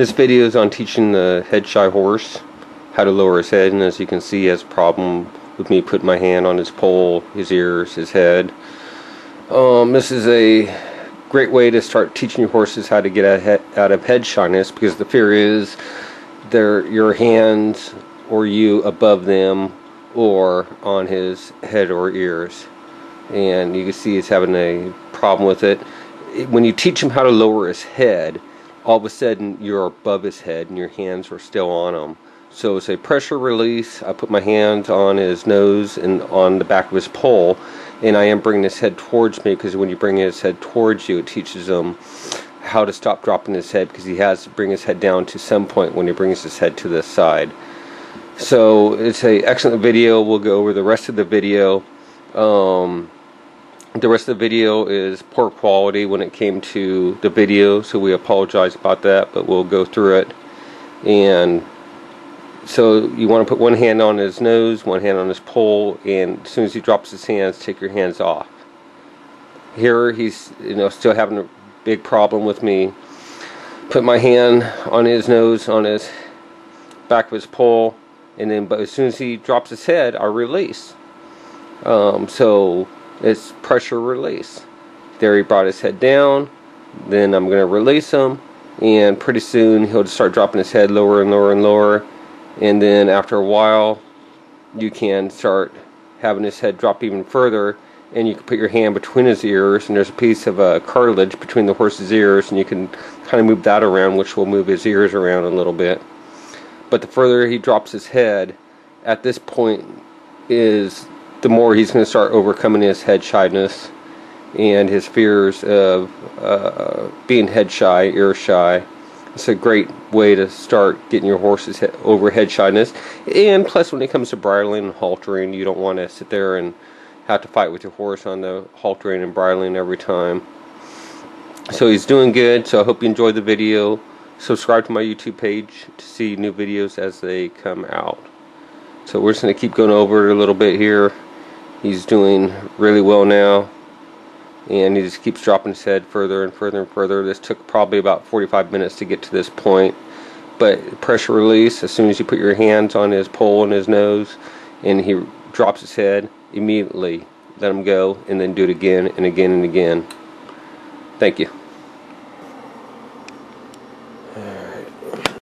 This video is on teaching the head shy horse how to lower his head, and as you can see, he has a problem with me putting my hand on his poll, his ears, his head. This is a great way to start teaching your horses how to get out of head shyness, because the fear is your hands or you above them or on his head or ears, and you can see he's having a problem with it. When you teach him how to lower his head, all of a sudden you're above his head and your hands are still on him. So it's a pressure release. I put my hands on his nose and on the back of his poll, and I am bringing his head towards me, because when you bring his head towards you, it teaches him how to stop dropping his head, because he has to bring his head down to some point when he brings his head to the side. So it's an excellent video. We'll go over the rest of the video. The rest of the video is poor quality when it came to the video, so we apologize about that, but we'll go through it. And so you want to put one hand on his nose, one hand on his poll, and as soon as he drops his hands, take your hands off. Here he's still having a big problem with me. Put my hand on his nose, on his back of his poll, but as soon as he drops his head, I release. So it's pressure release. There, he brought his head down. Then I'm going to release him, and pretty soon he'll just start dropping his head lower and lower and lower. And then after a while, you can start having his head drop even further, and you can put your hand between his ears, and there's a piece of cartilage between the horse's ears, and you can kind of move that around, which will move his ears around a little bit. But the further he drops his head, at this point, is the more he's going to start overcoming his head shyness and his fears of being head shy, ear shy. It's a great way to start getting your horses over head shyness. And plus, when it comes to bridling and haltering, you don't want to sit there and have to fight with your horse on the haltering and bridling every time. So he's doing good. So I hope you enjoyed the video. Subscribe to my YouTube page to see new videos as they come out. So we're just going to keep going over it a little bit here. He's doing really well now, and he just keeps dropping his head further and further and further. This took probably about 45 minutes to get to this point, but pressure release, as soon as you put your hands on his poll and his nose and he drops his head, immediately let him go, and then do it again and again and again. Thank you.